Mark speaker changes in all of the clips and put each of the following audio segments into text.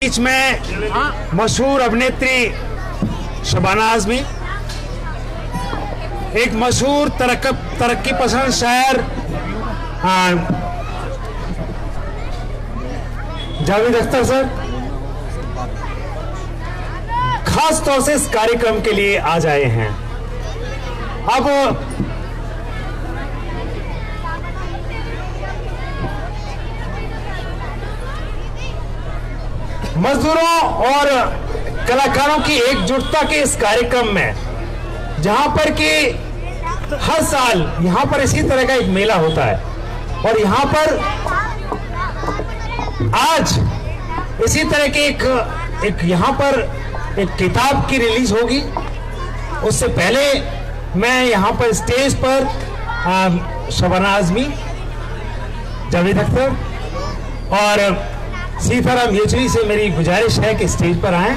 Speaker 1: बीच में मशहूर अभिनेत्री शबाना आजमी, एक मशहूर तरक्की पसंद शायर जावेद अख्तर सर खास तौर से इस कार्यक्रम के लिए आज आए हैं। अब मजदूरों और कलाकारों की एकजुटता के इस कार्यक्रम में, जहां पर कि हर साल यहां पर इसी तरह का एक मेला होता है और यहां पर आज इसी तरह के एक यहां पर एक किताब की रिलीज होगी। उससे पहले मैं यहां पर स्टेज पर शबाना आजमी, जावेद अख्तर और सीताराम येचुरी से मेरी गुजारिश है कि स्टेज पर आएं,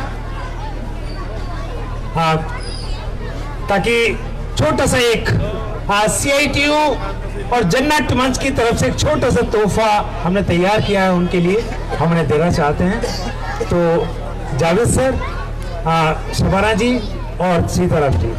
Speaker 1: ताकि छोटा सा एक CITU और जन्नत मंच की तरफ से एक छोटा सा तोहफा हमने तैयार किया है, उनके लिए हम उन्हें देना चाहते हैं। तो जावेद सर, शबाना जी और सीताराम जी।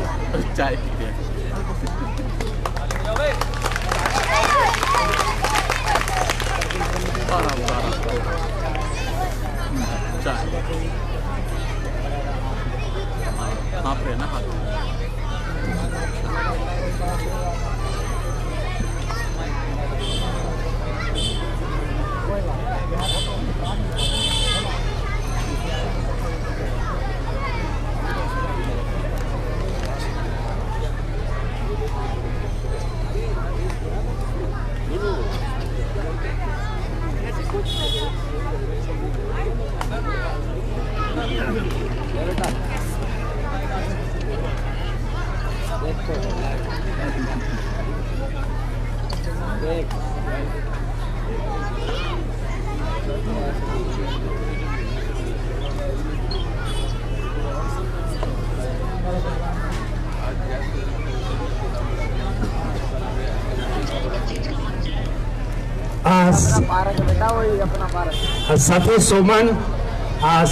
Speaker 1: साथी सोमन,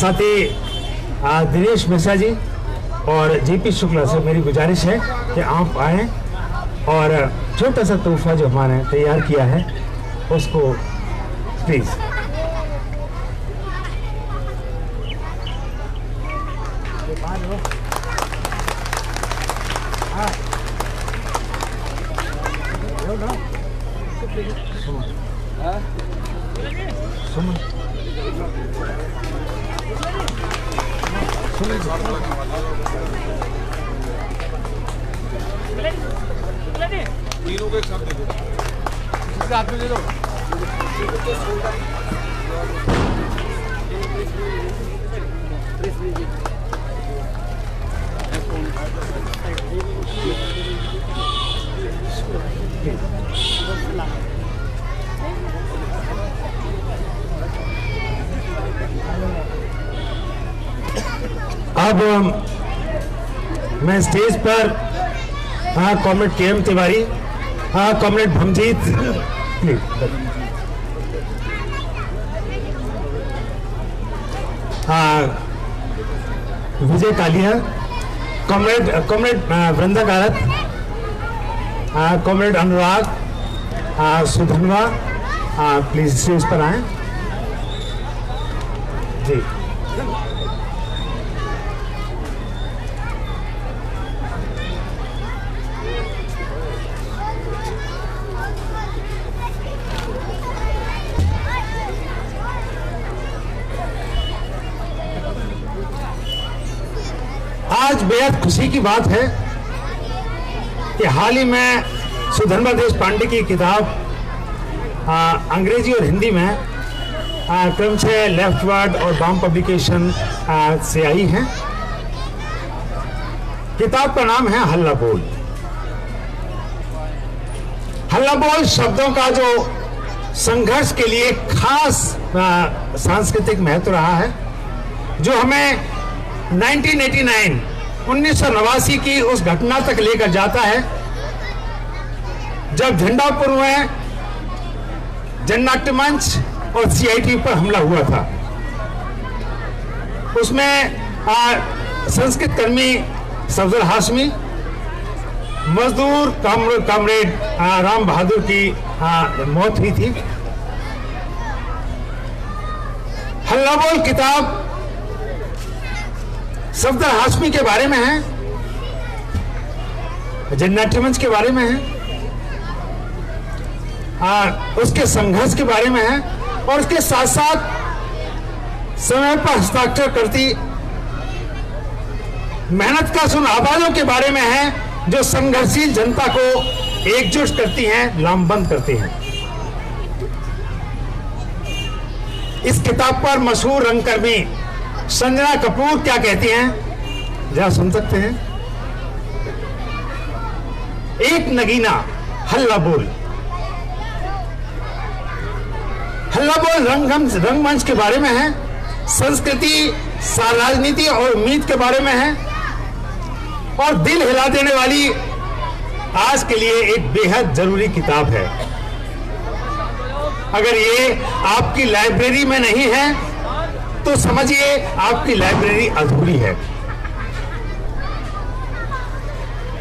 Speaker 1: साथी दिनेश मिश्रा जी और JP शुक्ला से मेरी गुजारिश है कि आप आएं और छोटा सा तोहफा जो हमारे तैयार किया है उसको प्लीज।
Speaker 2: तीनों को एक साथ दे दो, हाथ में दे दो।
Speaker 1: अब मैं स्टेज पर comrade KM Tiwari, comrade भमजीत, Vijay Kaliya, comrade Brinda Karat, comrade Anurag Sudhanva, please stage पर आए जी। आज बेहद खुशी की बात है कि हाल ही में सुधनवा देश पांडे की किताब अंग्रेजी और हिंदी में क्रमशः लेफ्ट वर्ड और बाम पब्लिकेशन से आई है। किताब का नाम है हल्ला बोल। हल्ला बोल शब्दों का जो संघर्ष के लिए खास सांस्कृतिक महत्व रहा है, जो हमें 1989 की उस घटना तक लेकर जाता है जब झंडापुर में जननाट्य मंच और CITU पर हमला हुआ था। उसमें संस्कृत कर्मी सफदर हाशमी, मजदूर कॉमरेड राम बहादुर की मौत हुई थी। हल्ला बोल किताब सफदर हाशमी के बारे में है, जननाट्य मंच के बारे में है, उसके संघर्ष के बारे में है, और उसके साथ साथ समय पर हस्ताक्षर करती मेहनत का उन आवाजों के बारे में है जो संघर्षशील जनता को एकजुट करती हैं, लामबंद करती हैं। इस किताब पर मशहूर रंगकर्मी संजना कपूर क्या कहती हैं, जरा सुन सकते हैं। एक नगीना हल्ला बोल। हल्ला बोल रंगमंच के बारे में है, संस्कृति, राजनीति और उम्मीद के बारे में है, और दिल हिला देने वाली आज के लिए एक बेहद जरूरी किताब है। अगर ये आपकी लाइब्रेरी में नहीं है तो समझिए आपकी लाइब्रेरी अधूरी है।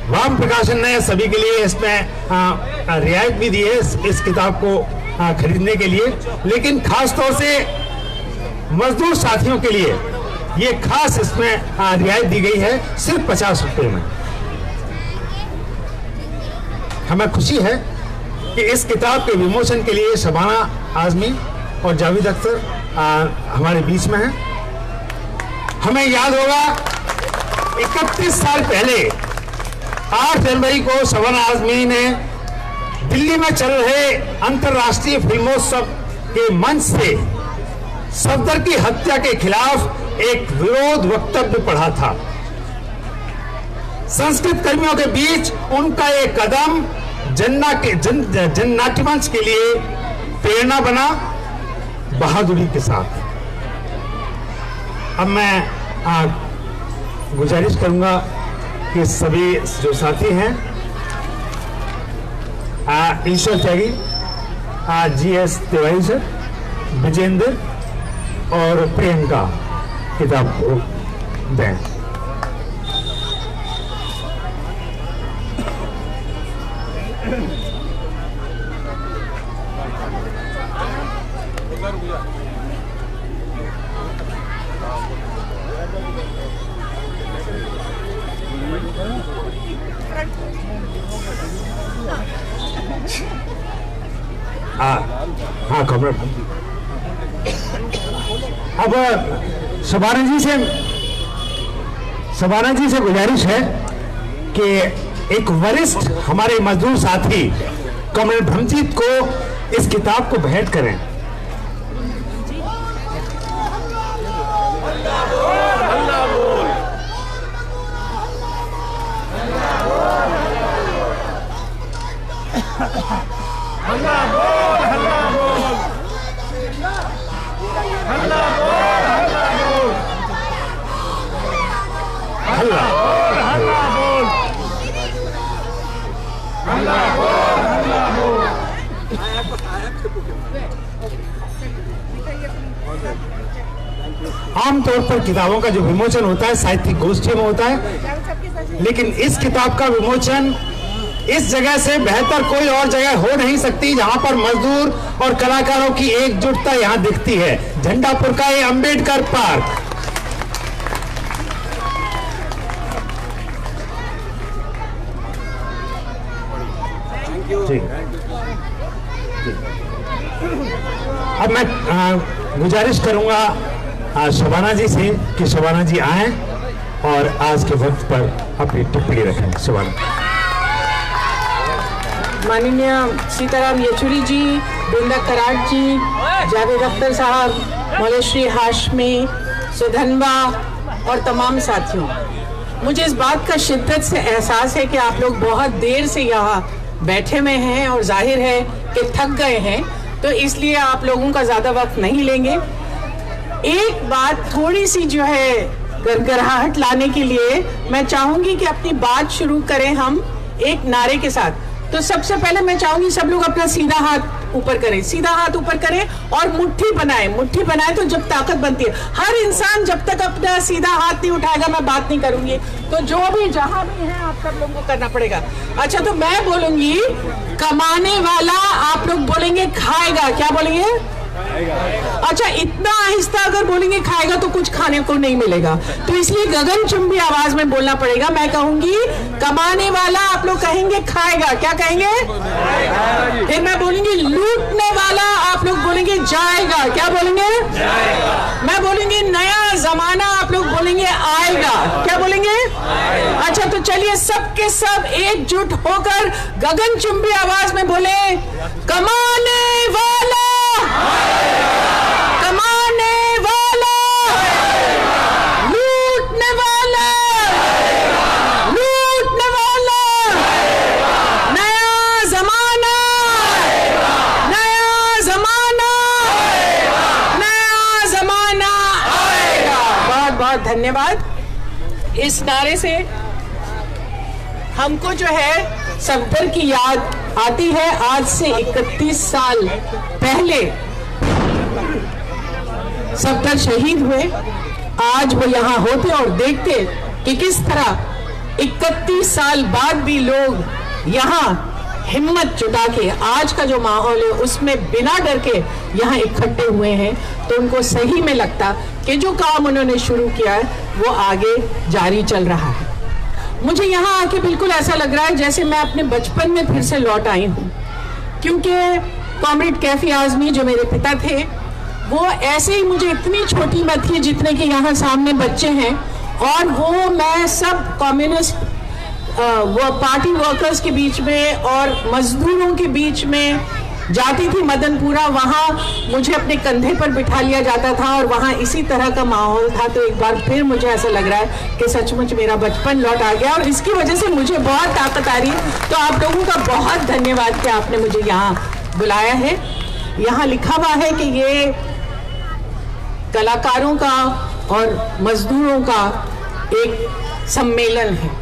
Speaker 1: वाम प्रकाशन ने सभी के लिए इसमें रियायत भी दी है इस किताब को खरीदने के लिए, लेकिन खास तौर से मजदूर साथियों के लिए ये खास इसमें रियायत दी गई है, सिर्फ 50 रुपए में। हमें खुशी है कि इस किताब के विमोचन के लिए शबाना आजमी और जावेद अख्तर हमारे बीच में हैं। हमें याद होगा 31 साल पहले 8 जनवरी को शबाना आजमी ने दिल्ली में चल रहे अंतर्राष्ट्रीय फिल्मोत्सव के मंच से सफदर की हत्या के खिलाफ एक विरोध वक्तव्य पढ़ा था। संस्कृत कर्मियों के बीच उनका एक कदम जननाट्य मंच के लिए प्रेरणा बना, बहादुरी के साथ। अब मैं गुजारिश करूंगा कि सभी जो साथी हैं, ईश्वर त्यागी, GS तिवारी सर, विजेंद्र और प्रियंका किताब को दें। हाँ खबर। अब शबाना जी से गुजारिश है कि एक वरिष्ठ हमारे मजदूर साथी कॉमरेड भ्रमजीत को इस किताब को भेंट करें। आमतौर पर किताबों का जो विमोचन होता है साहित्यिक गोष्ठी में होता है, लेकिन इस किताब का विमोचन इस जगह से बेहतर कोई और जगह हो नहीं सकती जहां पर मजदूर और कलाकारों की एकजुटता यहां दिखती है। झंडापुर का ये अंबेडकर पार्क। अब मैं गुजारिश करूंगा शबाना जी से कि शबाना जी आए और आज के वक्त पर अपनी टिप्पणी रखें। शबाना।
Speaker 3: माननीय सीताराम येचुरी जी, बृंदा कराट जी, जावेद अख्तर साहब, मौलश्री हाशमी, सुधनवा और तमाम साथियों, मुझे इस बात का शिद्दत से एहसास है कि आप लोग बहुत देर से यहाँ बैठे हुए हैं और जाहिर है कि थक गए हैं, तो इसलिए आप लोगों का ज़्यादा वक्त नहीं लेंगे। एक बात थोड़ी सी जो है गरगराहट लाने के लिए मैं चाहूँगी कि अपनी बात शुरू करें हम एक नारे के साथ। तो सबसे पहले मैं चाहूँगी सब लोग अपना सीधा हाथ ऊपर करें, सीधा हाथ ऊपर करें और मुट्ठी बनाएं। मुट्ठी बनाए तो जब ताकत बनती है, हर इंसान जब तक अपना सीधा हाथ नहीं उठाएगा मैं बात नहीं करूंगी। तो जो भी जहां भी है आप सब लोगों को करना पड़ेगा। अच्छा, तो मैं बोलूंगी कमाने वाला, आप लोग बोलेंगे खाएगा। क्या बोलेंगे? अच्छा, इतना आहिस्ता अगर बोलेंगे खाएगा तो कुछ खाने को नहीं मिलेगा, तो इसलिए गगनचुंबी आवाज में बोलना पड़ेगा। मैं कहूंगी कमाने वाला, आप लोग कहेंगे खाएगा। क्या कहेंगे? फिर मैं बोलूंगी लूटने वाला, आप लोग बोलेंगे जाएगा। क्या बोलेंगे? मैं बोलूंगी नया जमाना, आप लोग बोलेंगे आएगा। क्या बोलेंगे? अच्छा, तो चलिए सबके सब एकजुट होकर गगनचुंबी आवाज में बोले कमाने वाला, कमाने वाला, लूटने वाला, लूटने वाला, नया जमाना, नया जमाना, नया जमाना आएगा। बहुत बहुत धन्यवाद। इस नारे से हमको जो है सफदर की याद आती है। आज से 31 साल पहले सफदर शहीद हुए। आज वो यहाँ होते और देखते कि किस तरह 31 साल बाद भी लोग यहाँ हिम्मत जुटा के आज का जो माहौल है उसमें बिना डर के यहाँ इकट्ठे हुए हैं, तो उनको सही में लगता कि जो काम उन्होंने शुरू किया है वो आगे जारी चल रहा है। मुझे यहाँ आके बिल्कुल ऐसा लग रहा है जैसे मैं अपने बचपन में फिर से लौट आई हूँ, क्योंकि कॉमरेड कैफी आजमी जो मेरे पिता थे वो ऐसे ही मुझे इतनी छोटी मैं थी जितने कि यहाँ सामने बच्चे हैं, और वो मैं सब कम्युनिस्ट वो पार्टी वर्कर्स के बीच में और मजदूरों के बीच में जाती थी मदनपुरा। वहाँ मुझे अपने कंधे पर बिठा लिया जाता था और वहाँ इसी तरह का माहौल था। तो एक बार फिर मुझे ऐसा लग रहा है कि सचमुच मेरा बचपन लौट आ गया और इसकी वजह से मुझे बहुत ताकत आ रही है। तो आप लोगों का बहुत धन्यवाद कि आपने मुझे यहाँ बुलाया है। यहाँ लिखा हुआ है कि ये कलाकारों का और मजदूरों का एक सम्मेलन है।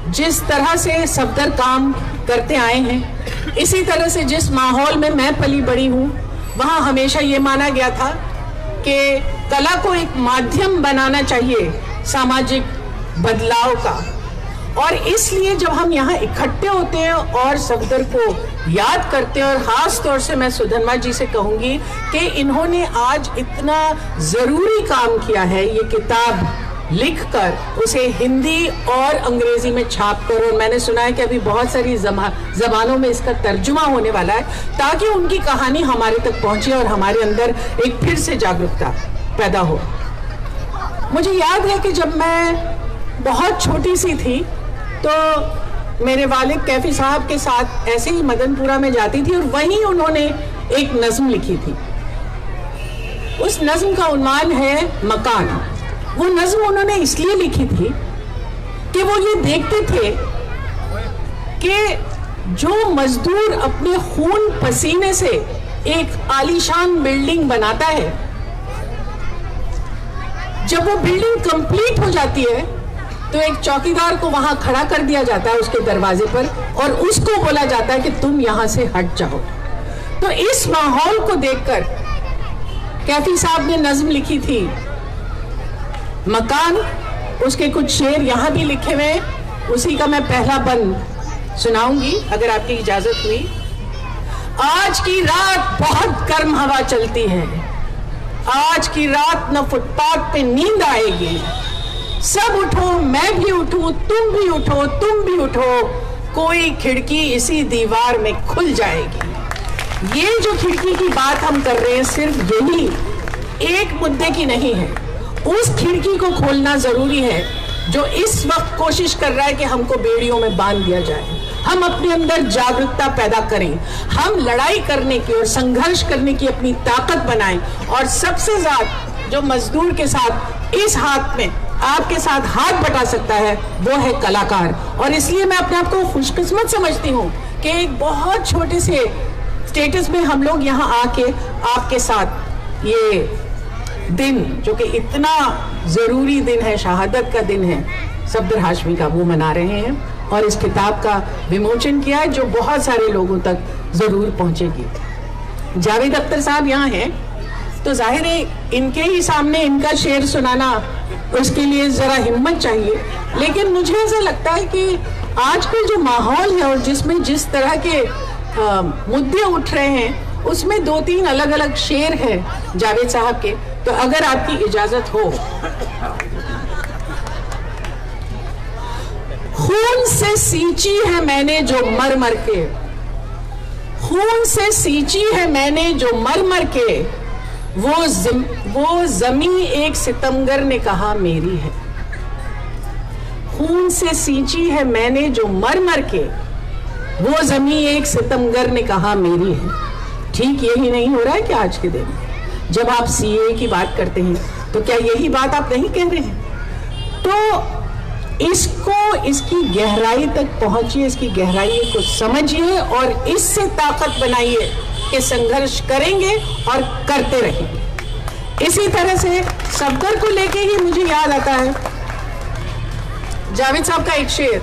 Speaker 3: जिस तरह से सफदर काम करते आए हैं, इसी तरह से जिस माहौल में मैं पली बड़ी हूँ, वहाँ हमेशा ये माना गया था कि कला को एक माध्यम बनाना चाहिए सामाजिक बदलाव का। और इसलिए जब हम यहाँ इकट्ठे होते हैं और सफदर को याद करते हैं, और खास तौर से मैं सुधन्वा जी से कहूँगी कि इन्होंने आज इतना ज़रूरी काम किया है, ये किताब लिखकर उसे हिंदी और अंग्रेजी में छापकर, और मैंने सुना है कि अभी बहुत सारी जबानों में इसका तर्जुमा होने वाला है, ताकि उनकी कहानी हमारे तक पहुंचे और हमारे अंदर एक फिर से जागरूकता पैदा हो। मुझे याद है कि जब मैं बहुत छोटी सी थी तो मेरे वालिद कैफी साहब के साथ ऐसे ही मदनपुरा में जाती थी और वहीं उन्होंने एक नज्म लिखी थी। उस नज्म का उन्वान है मकान। वो नज्म उन्होंने इसलिए लिखी थी कि वो ये देखते थे कि जो मजदूर अपने खून पसीने से एक आलीशान बिल्डिंग बनाता है, जब वो बिल्डिंग कंप्लीट हो जाती है तो एक चौकीदार को वहां खड़ा कर दिया जाता है उसके दरवाजे पर और उसको बोला जाता है कि तुम यहां से हट जाओ। तो इस माहौल को देखकर कैफी साहब ने नज्म लिखी थी मकान। उसके कुछ शेर यहां भी लिखे हुए हैं, उसी का मैं पहला बंद सुनाऊंगी अगर आपकी इजाजत हुई। आज की रात बहुत गर्म हवा चलती है, आज की रात न फुटपाथ पे नींद आएगी। सब उठो, मैं भी उठूं, तुम भी उठो, तुम भी उठो, कोई खिड़की इसी दीवार में खुल जाएगी। ये जो खिड़की की बात हम कर रहे हैं सिर्फ यही एक मुद्दे की नहीं है, उस खिड़की को खोलना जरूरी है जो इस वक्त कोशिश कर रहा है कि हमको बेड़ियों में बांध दिया जाए। हम अपने अंदर जागरूकता पैदा करें, हम लड़ाई करने की और संघर्ष करने की अपनी ताकत बनाएं। और सबसे ज्यादा जो मजदूर के साथ इस हाथ में आपके साथ हाथ बटा सकता है वो है कलाकार। और इसलिए मैं अपने आप को खुशकिस्मत समझती हूँ कि एक बहुत छोटे से स्टेटस में हम लोग यहाँ आके आपके साथ ये दिन जो कि इतना जरूरी दिन है, शहादत का दिन है सफदर हाशमी का, वो मना रहे हैं। और इस किताब का विमोचन किया है जो बहुत सारे लोगों तक ज़रूर पहुंचेगी। जावेद अख्तर साहब यहाँ हैं तो जाहिर है इनके ही सामने इनका शेर सुनाना उसके लिए ज़रा हिम्मत चाहिए, लेकिन मुझे ऐसा लगता है कि आजकल जो माहौल है और जिसमें जिस तरह के मुद्दे उठ रहे हैं उसमें 2-3 अलग अलग शेर हैं जावेद साहब के, तो अगर आपकी इजाज़त हो। खून से सींची है मैंने जो मर मर के, खून से सींची है मैंने जो मर मर के, वो जमी एक सितमगर ने कहा मेरी है। खून से सींची है मैंने जो मर मर के, वो जमी एक सितमगर ने कहा मेरी है। ठीक यही नहीं हो रहा है कि आज के दिन जब आप सीए की बात करते हैं तो क्या यही बात आप नहीं कह रहे हैं? तो इसको, इसकी गहराई तक पहुंचिए, इसकी गहराई को समझिए और इससे ताकत बनाइए कि संघर्ष करेंगे और करते रहेंगे। इसी तरह से सफदर को लेके ही मुझे याद आता है जावेद साहब का एक शेर,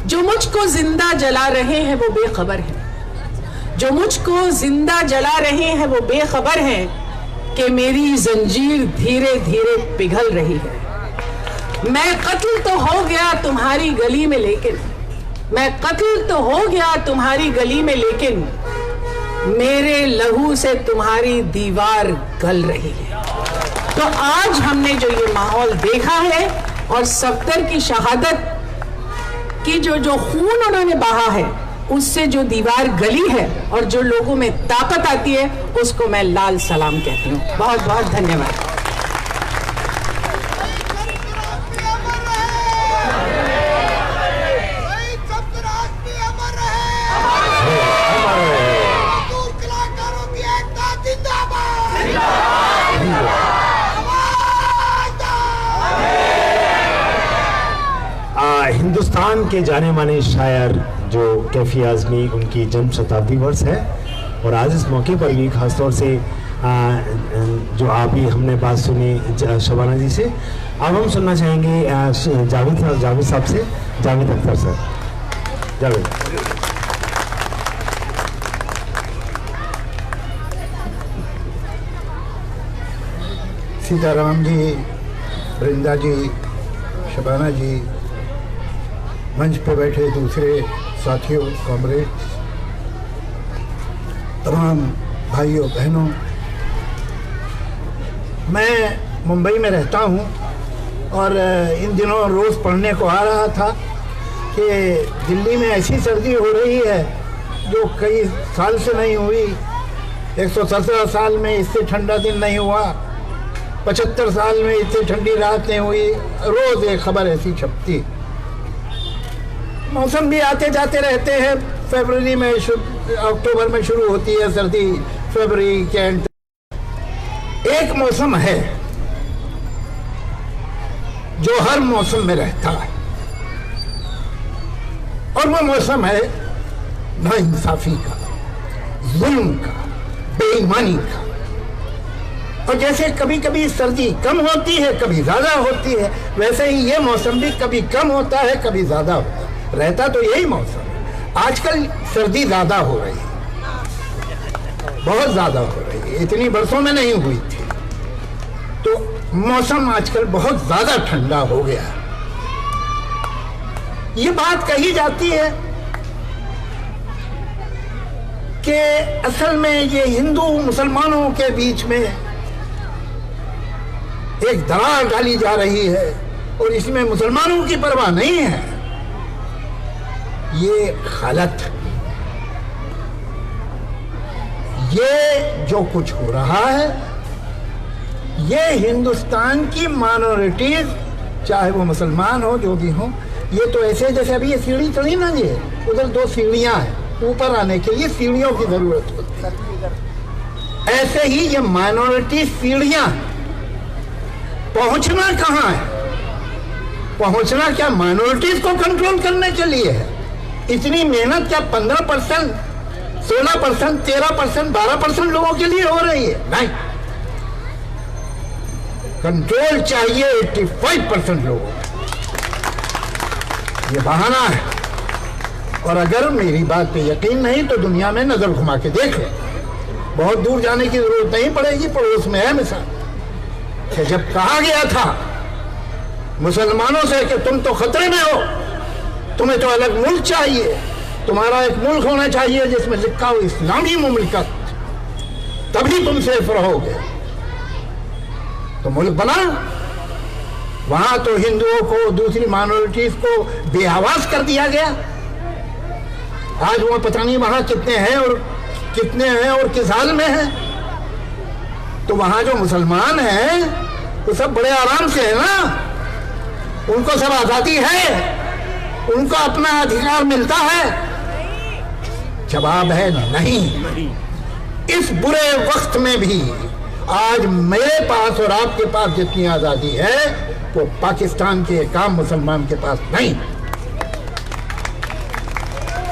Speaker 3: जो मुझको जिंदा जला रहे हैं वो बेखबर है, जो मुझको जिंदा जला रहे हैं वो बेखबर हैं कि मेरी जंजीर धीरे धीरे पिघल रही है। मैं कत्ल तो हो गया तुम्हारी गली में लेकिन, मैं कत्ल तो हो गया तुम्हारी गली में लेकिन, मेरे लहू से तुम्हारी दीवार गल रही है। तो आज हमने जो ये माहौल देखा है और सफदर की शहादत की जो खून उन्होंने बहा है उससे जो दीवार गली है और जो लोगों में ताकत आती है उसको मैं लाल सलाम कहती हूँ। बहुत बहुत धन्यवाद।
Speaker 1: हिंदुस्तान के जाने माने शायर जो कैफी आज़मी, उनकी जन्म शताब्दी वर्ष है और आज इस मौके पर भी खासतौर से जो आप ही हमने बात सुनी शबाना जी से, अब हम सुनना चाहेंगे जावेद साहब से, जावेद अख्तर सर। जावेद।
Speaker 4: सीताराम जी, वृंदा जी, शबाना जी, मंच पे बैठे दूसरे साथियों, कॉमरेड्स, तमाम भाइयों बहनों, मैं मुंबई में रहता हूँ और इन दिनों रोज़ पढ़ने को आ रहा था कि दिल्ली में ऐसी सर्दी हो रही है जो कई साल से नहीं हुई। 117 साल में इससे ठंडा दिन नहीं हुआ, 75 साल में इतनी ठंडी रात नहीं हुई। रोज़ एक खबर ऐसी छपती। मौसम भी आते जाते रहते हैं। फरवरी में, अक्टूबर में शुरू होती है सर्दी, फरवरी के एंड। एक मौसम है जो हर मौसम में रहता है और वो मौसम है नाइंसाफी का, जुल्म का, बेईमानी का। और जैसे कभी कभी सर्दी कम होती है, कभी ज्यादा होती है, वैसे ही ये मौसम भी कभी कम होता है, कभी ज्यादा होता है। रहता तो यही मौसम है। आजकल सर्दी ज्यादा हो रही है, बहुत ज्यादा हो रही है, इतनी बरसों में नहीं हुई थी। तो मौसम आजकल बहुत ज्यादा ठंडा हो गया। ये बात कही जाती है कि असल में ये हिंदू मुसलमानों के बीच में एक दरार डाली जा रही है और इसमें मुसलमानों की परवाह नहीं है। ये गलत। ये जो कुछ हो रहा है ये हिंदुस्तान की माइनॉरिटीज, चाहे वो मुसलमान हो, जो भी हो, ये तो ऐसे जैसे अभी ये सीढ़ी चढ़ी ना, ये उधर 2 सीढ़ियां हैं, ऊपर आने के लिए सीढ़ियों की जरूरत होती है। ऐसे ही ये माइनॉरिटी सीढ़ियां, पहुंचना कहां है? पहुंचना क्या माइनॉरिटीज को कंट्रोल करने के लिए है? इतनी मेहनत क्या 15%, 16%, 13%, 12% लोगों के लिए हो रही है? नहीं, कंट्रोल चाहिए 85% लोगों। ये बहाना है। और अगर मेरी बात पे यकीन नहीं तो दुनिया में नजर घुमा के देख लो, बहुत दूर जाने की जरूरत नहीं पड़ेगी, पड़ोस में है मिसाल कि जब कहा गया था मुसलमानों से कि तुम तो खतरे में हो, तुम्हें तो अलग मुल्क चाहिए, तुम्हारा एक मुल्क होना चाहिए जिसमें लिखा हो इस्लामी मुमलिकत, तभी तुम सेफ रहोगे, तो मुल्क बना। वहां तो हिंदुओं को, दूसरी माइनॉरिटीज को बेआवाज कर दिया गया। आज वो पता नहीं वहां कितने हैं और किस हाल में हैं। तो वहां जो मुसलमान हैं वो सब बड़े आराम से है ना, उनको सब आजादी है, उनको अपना अधिकार मिलता है। जवाब है नहीं। इस बुरे वक्त में भी आज मेरे पास और आपके पास जितनी आजादी है वो पाकिस्तान के एक आम मुसलमान के पास नहीं।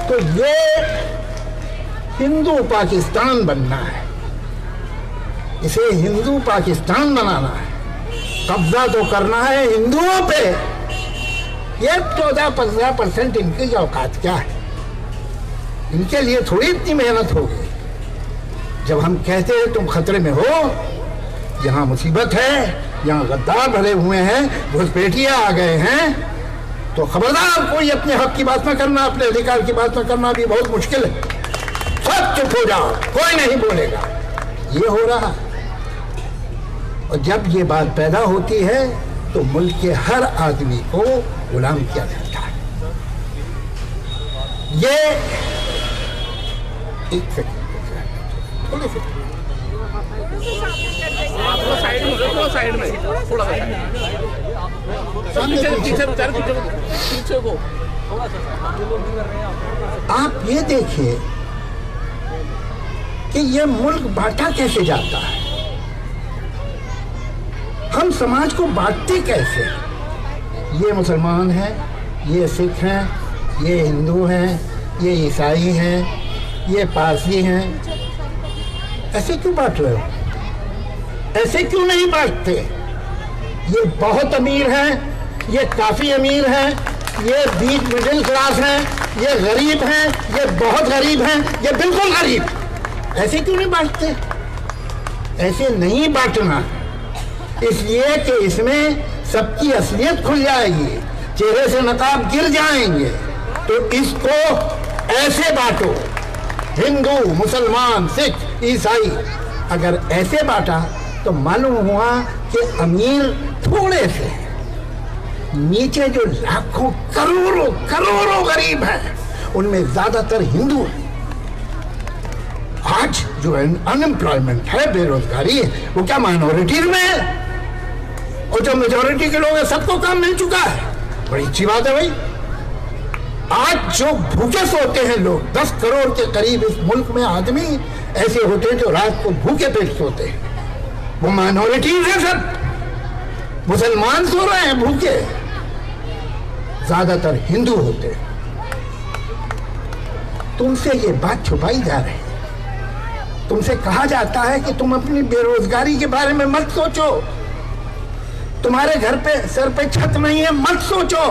Speaker 4: तो ये हिंदू पाकिस्तान बनना है, इसे हिंदू पाकिस्तान बनाना है, कब्जा तो करना है हिंदुओं पे। ये 14-15% इनकी औकात क्या है, इनके लिए थोड़ी इतनी मेहनत होगी। जब हम कहते हैं तुम खतरे में हो, यहाँ मुसीबत है, यहाँ गद्दार भरे हुए हैं, घुसपैठिया आ गए हैं, तो खबरदार कोई अपने हक की बात ना करना, अपने अधिकार की बात ना करना भी बहुत मुश्किल है। सब चुप हो जाओ, कोई नहीं बोलेगा। ये हो रहा। और जब ये बात पैदा होती है तो मुल्क के हर आदमी को गुलाम किया जाता है। ये एक सेकंड,
Speaker 2: साइड में थोड़ा पीछे को
Speaker 4: आप ये देखिए कि ये मुल्क बांटा कैसे जाता है। हम समाज को बांटते कैसे? ये मुसलमान हैं, ये सिख हैं, ये हिंदू हैं, ये ईसाई हैं, ये पारसी हैं। ऐसे क्यों बांट रहे हो? ऐसे क्यों नहीं बांटते? ये बहुत अमीर हैं, ये काफी अमीर हैं, ये बीच मिडिल क्लास हैं, ये गरीब हैं, ये बहुत गरीब हैं, ये बिल्कुल गरीब। ऐसे क्यों नहीं बांटते? ऐसे नहीं बांटना, इसलिए कि इसमें सबकी असलियत खुल जाएगी, चेहरे से नकाब गिर जाएंगे। तो इसको ऐसे बांटो, हिंदू, मुसलमान, सिख, ईसाई। अगर ऐसे बांटा तो मालूम हुआ कि अमीर थोड़े से, नीचे जो लाखों करोड़ों गरीब हैं उनमें ज्यादातर हिंदू हैं। आज जो अनएम्प्लॉयमेंट है, बेरोजगारी है, वो क्या माइनॉरिटीज में है? और जो मेजोरिटी के लोग हैं सबको काम मिल चुका है। बड़ी अच्छी बात है भाई। आज जो भूखे सोते हैं लोग, 10 करोड़ के करीब इस मुल्क में आदमी ऐसे होते हैं जो रात को भूखे पेट सोते हैं, वो माइनॉरिटीज है सब। मुसलमान सो रहे हैं भूखे, ज्यादातर हिंदू होते हैं। तुमसे ये बात छुपाई जा रही है। तुमसे कहा जाता है कि तुम अपनी बेरोजगारी के बारे में मत सोचो, तुम्हारे घर पे सर पे छत नहीं है मत सोचो,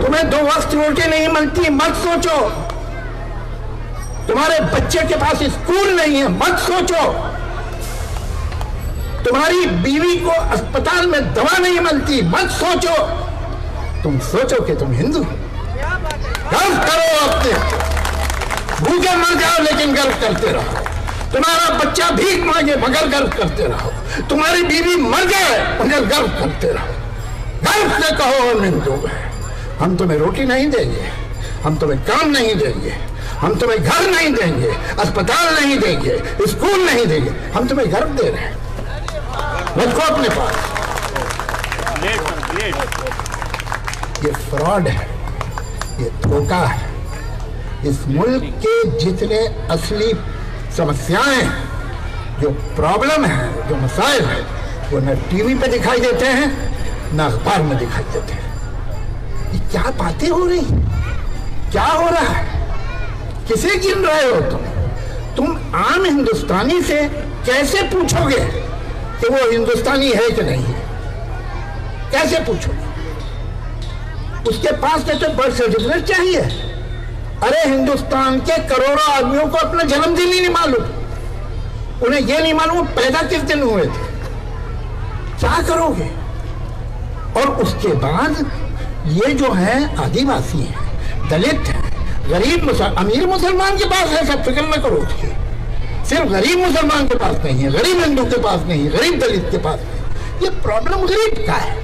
Speaker 4: तुम्हें 2 वक्त रोटी नहीं मिलती मत सोचो, तुम्हारे बच्चे के पास स्कूल नहीं है मत सोचो, तुम्हारी बीवी को अस्पताल में दवा नहीं मिलती मत सोचो। तुम सोचो कि तुम हिंदू हो। गर्व करो अपने, भूखे मर जाओ लेकिन गर्व करते रहो। तुम्हारा बच्चा भीख मांगे मगर गर्व करते रहो। तुम्हारी बीवी मर जाए मगर गर्व करते रहो। गर्व से कहो हम हिंदू हैं। हम तुम्हें रोटी नहीं देंगे, हम तुम्हें काम नहीं देंगे, हम तुम्हें घर नहीं देंगे, अस्पताल नहीं देंगे, स्कूल नहीं देंगे, हम तुम्हें घर दे रहे हैं, रखो अपने पास। ये फ्रॉड है, ये धोखा है। इस मुल्क के जितने असली समस्याएं, जो प्रॉब्लम है, जो मसाइल है, वो न टीवी पे दिखाई देते हैं न अखबार में दिखाई देते हैं। ये क्या बातें हो रही, क्या हो रहा है, किसे गिन रहे हो तुम आम हिंदुस्तानी से कैसे पूछोगे कि वो हिंदुस्तानी है कि नहीं है? कैसे पूछोगे? उसके पास तो बर्थ सर्टिफिकेट चाहिए। अरे हिंदुस्तान के करोड़ों आदमियों को अपना जन्मदिन ही नहीं मालूम, उन्हें यह नहीं मालूम पैदा किस दिन हुए थे। क्या करोगे? और उसके बाद ये जो है आदिवासी हैं, दलित हैं, गरीब अमीर मुसलमान के पास है, सब फिक्र न करो उसकी। सिर्फ गरीब मुसलमान के पास नहीं है, गरीब हिंदू के पास नहीं है, गरीब दलित के पास नहीं। ये प्रॉब्लम गरीब का है।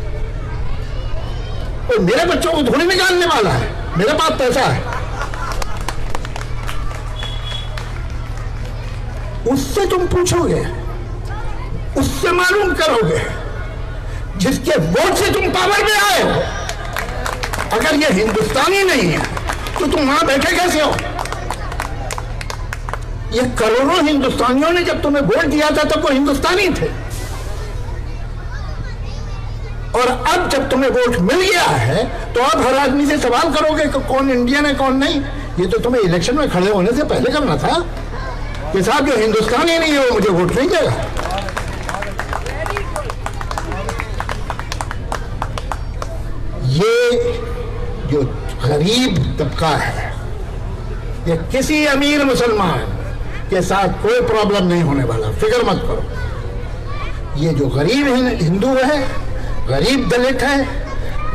Speaker 4: और मेरे बच्चों को थोड़ी निकालने वाला है, मेरे पास पैसा है। उससे तुम पूछोगे, उससे मालूम करोगे, जिसके वोट से तुम पावर में आए हो। अगर ये हिंदुस्तानी नहीं है तो तुम वहां बैठे कैसे हो? ये करोड़ों हिंदुस्तानियों ने जब तुम्हें वोट दिया था तब वो हिंदुस्तानी थे, और अब जब तुम्हें वोट मिल गया है तो अब हर आदमी से सवाल करोगे कि कौन इंडियन है कौन नहीं। ये तो तुम्हें इलेक्शन में खड़े होने से पहले करना था कि साहब जो हिंदुस्तानी नहीं है वो मुझे वोट नहीं देगा। ये जो गरीब तबका है, ये किसी अमीर मुसलमान के साथ कोई प्रॉब्लम नहीं होने वाला, फिक्र मत करो। ये जो गरीब हिंदू है, गरीब दलित है,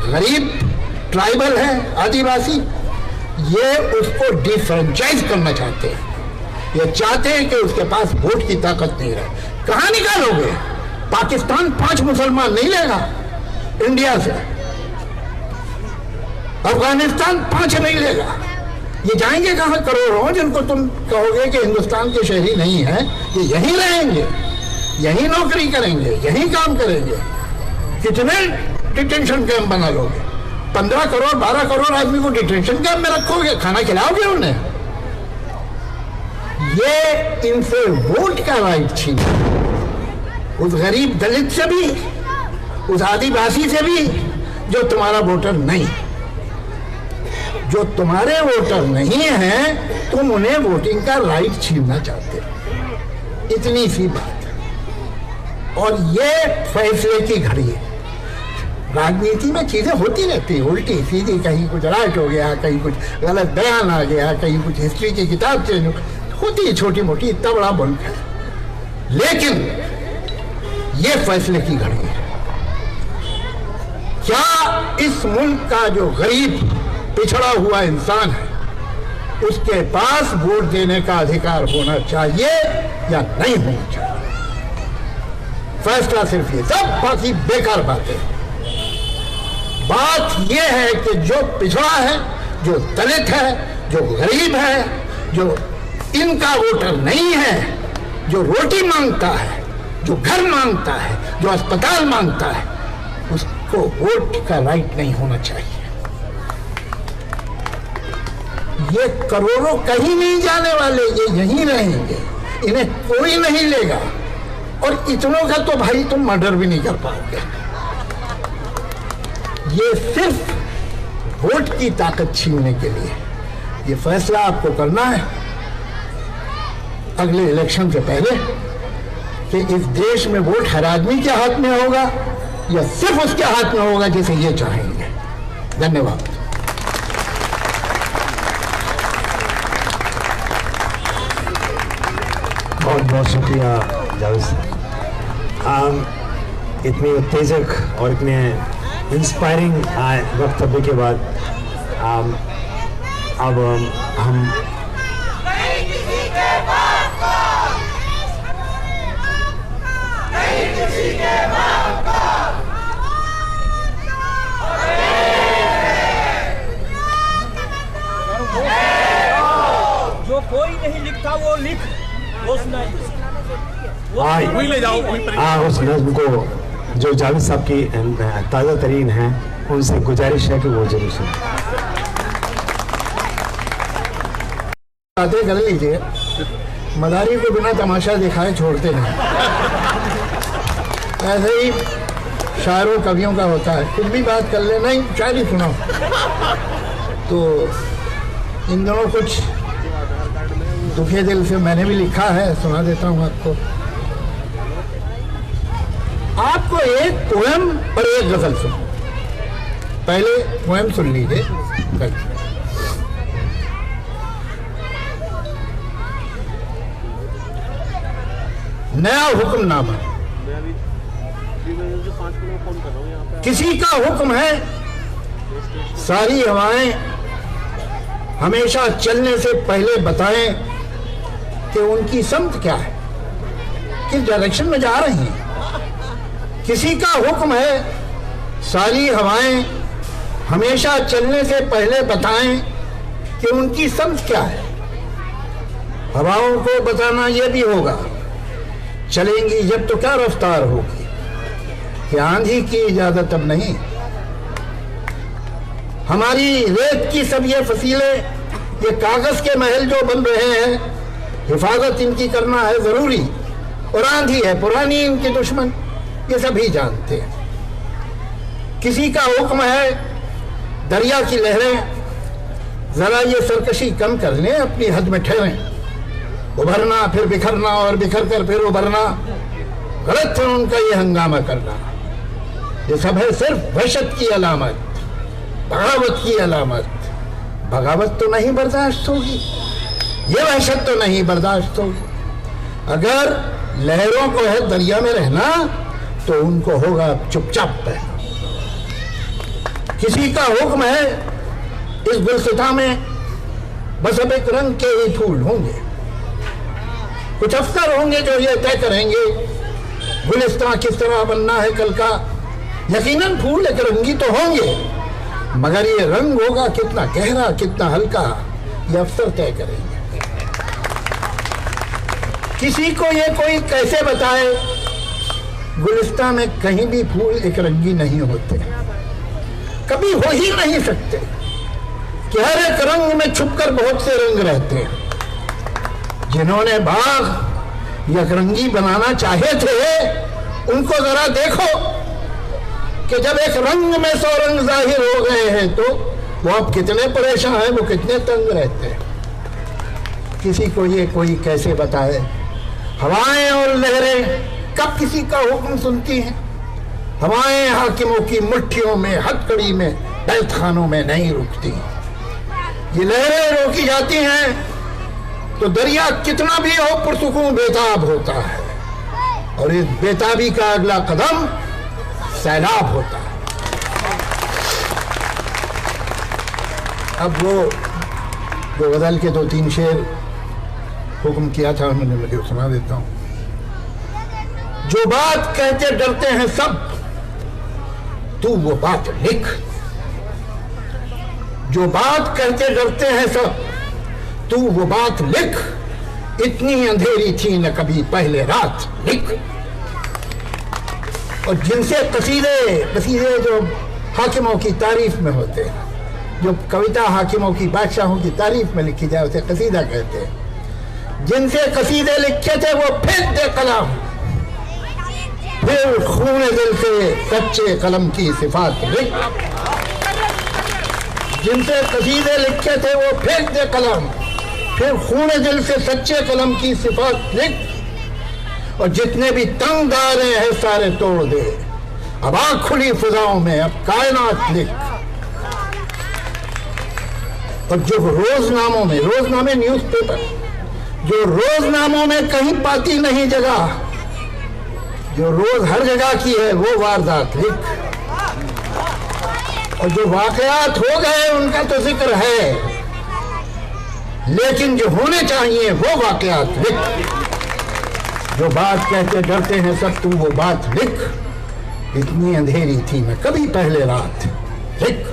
Speaker 4: गरीब ट्राइबल है, आदिवासी, ये उसको डिफ्रेंचाइज करना चाहते हैं। ये चाहते हैं कि उसके पास वोट की ताकत नहीं रहे। कहां निकालोगे? पाकिस्तान 5 मुसलमान नहीं लेगा इंडिया से, अफगानिस्तान 5 नहीं लेगा। ये जाएंगे कहां करोड़ों जिनको तुम कहोगे कि हिंदुस्तान के शहरी नहीं है, ये यहीं रहेंगे, यहीं नौकरी करेंगे, यहीं काम करेंगे। कितने डिटेंशन कैंप बना लोगे? 15 करोड़ 12 करोड़ आदमी को डिटेंशन कैंप में रखोगे, खाना खिलाओगे उन्हें? ये इनसे वोट का राइट छीन, उस गरीब दलित से भी, उस आदिवासी से भी जो तुम्हारा वोटर नहीं। जो तुम्हारे वोटर नहीं है तुम उन्हें वोटिंग का राइट छीनना चाहते हो। इतनी सी बात है। और ये फैसले की घड़ी है। राजनीति में चीजें होती रहती है, उल्टी सीधी, कहीं कुछ राइट हो गया, कहीं कुछ गलत बयान आ गया, कहीं कुछ हिस्ट्री की किताब चेंज होती है, छोटी मोटी, इतना बड़ा मुल्क है। लेकिन ये फैसले की घड़ी है। क्या इस मुल्क का जो गरीब पिछड़ा हुआ इंसान है उसके पास वोट देने का अधिकार होना चाहिए या नहीं होना चाहिए? फैसला सिर्फ ये, सब बाकी बेकार बातें। बात यह है कि जो पिछड़ा है, जो दलित है, जो गरीब है, जो इनका वोटर नहीं है, जो रोटी मांगता है, जो घर मांगता है, जो अस्पताल मांगता है, उसको वोट का राइट नहीं होना चाहिए। ये करोड़ों कहीं नहीं जाने वाले, ये यहीं रहेंगे, इन्हें कोई नहीं लेगा। और इतनों का तो भाई तुम मर्डर भी नहीं कर पाओगे। ये सिर्फ वोट की ताकत छीनने के लिए। ये फैसला आपको करना है अगले इलेक्शन से पहले कि इस देश में वोट हर आदमी के हाथ में होगा या सिर्फ उसके हाथ में होगा जिसे ये चाहेंगे। धन्यवाद।
Speaker 1: बहुत बहुत शुक्रिया जावेद साहब। इतनी उत्तेजक और इतने इंस्पायरिंग वक्तव्य के बाद अब हम
Speaker 5: जो कोई नहीं लिखता वो लिख, वो सुनाइए।
Speaker 2: वही ले जाओ,
Speaker 1: उस नज़्म को जो जावेद साहब की ताज़ा तरीन है, उनसे गुजारिश है कि वो जरूर सुने।
Speaker 4: बातें कर लीजिए, मदारी को बिना तमाशा दिखाए छोड़ते नहीं। ऐसे ही शायरों कवियों का होता है, कुछ भी बात कर ले, नहीं शायरी सुनाओ। तो इन दोनों कुछ दुखे दिल से मैंने भी लिखा है, सुना देता हूँ आपको। आपको एक पोएम और एक गजल सुनो। पहले पोएम सुन लीजिए। नया हुक्मनामा। किसी का हुक्म है सारी हवाएं हमेशा चलने से पहले बताएं कि उनकी समत क्या है, किस डायरेक्शन में जा रही हैं। किसी का हुक्म है सारी हवाएं हमेशा चलने से पहले बताएं कि उनकी समत क्या है। हवाओं को बताना यह भी होगा चलेंगी जब तो क्या रफ्तार होगी, कि आंधी की इजाजत अब नहीं। हमारी रेत की सब ये फसीले, ये कागज के महल जो बन रहे हैं, हिफाजत इनकी करना है जरूरी। और आंधी है पुरानी इनके दुश्मन, ये सभी जानते हैं। किसी का हुक्म है दरिया की लहरें जरा ये सरकशी कम कर लें, अपनी हद में ठहरें। उभरना फिर बिखरना और बिखर कर फिर उभरना, गलत है उनका ये हंगामा करना। ये सब है सिर्फ वहशत की अलामत, बगावत की अलामत। बगावत तो नहीं बर्दाश्त होगी, ये वहशत तो नहीं बर्दाश्त होगी। अगर लहरों को है दरिया में रहना तो उनको होगा चुपचाप रहना। किसी का हुक्म है इस गुलसिता में बस अब एक रंग के ही फूल होंगे। कुछ अफसर होंगे जो ये तय करेंगे गुलिस्तां किस तरह बनना है कल का। यकीनन फूल एक रंगी तो होंगे, मगर ये रंग होगा कितना गहरा कितना हल्का, ये अफसर तय करेंगे। किसी को ये कोई कैसे बताए गुलिस्तां में कहीं भी फूल एक रंगी नहीं होते, कभी हो ही नहीं सकते। कि हर एक रंग में छुपकर बहुत से रंग रहते हैं। जिन्होंने बाग यकरंगी बनाना चाहे थे उनको जरा देखो कि जब एक रंग में 100 रंग जाहिर हो गए हैं तो वो अब कितने परेशान हैं, वो कितने तंग रहते हैं। किसी को ये कोई कैसे बताए हवाएं और लहरें कब किसी का हुक्म सुनती हैं। हवाएं हाकिमों की मुट्ठियों में हथकड़ी में बैतखानों में नहीं रुकती। ये लहरें रोकी जाती हैं तो दरिया कितना भी हो पुरसुकून बेताब होता है, और इस बेताबी का अगला कदम सैलाब होता है। अब वो जो गजल के 2-3 शेर हुक्म किया था मैंने, लगे सुना देता हूं। जो बात कहते डरते हैं सब, तू वो बात लिख। जो बात कहते डरते हैं सब, तू वो बात लिख। इतनी अंधेरी थी न कभी पहले रात, लिख। और जिनसे कसीदे जो हाकिमों की तारीफ में होते हैं, जो कविता हाकिमों की बादशाहों की तारीफ में लिखी जाए उसे कसीदा कहते हैं। जिनसे कसीदे लिखे थे वो फेंक दे कलम, फिर खून दिल से सच्चे कलम की सिफात लिख। जिनसे कसीदे लिखे थे वो फेंक दे कलम, फिर खून दिल से सच्चे कलम की सिफात लिख। और जितने भी तंग दायरे हैं सारे तोड़ दे, अब आँख खुली फिजाओं में अब कायनात लिख। और जो रोजनामों में, रोजनामे न्यूज़पेपर, जो रोजनामों में कहीं पाती नहीं जगह, जो रोज हर जगह की है वो वारदात लिख। और जो वाकयात हो गए उनका तो जिक्र है, लेकिन जो होने चाहिए वो वाकयात लिख। जो बात कहते डरते हैं सब, तू वो बात लिख। इतनी अंधेरी थी मैं कभी पहले रात, लिख।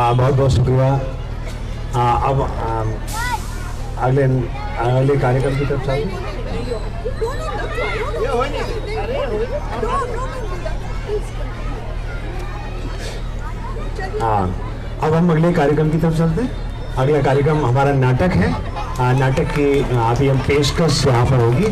Speaker 1: बहुत बहुत शुक्रिया। अब अगले कार्यक्रम की तरफ चाहिए। अब हम अगले कार्यक्रम की तरफ चलते हैं। अगला कार्यक्रम हमारा नाटक है। नाटक की अभी हम पेशकश यहाँ पर होगी।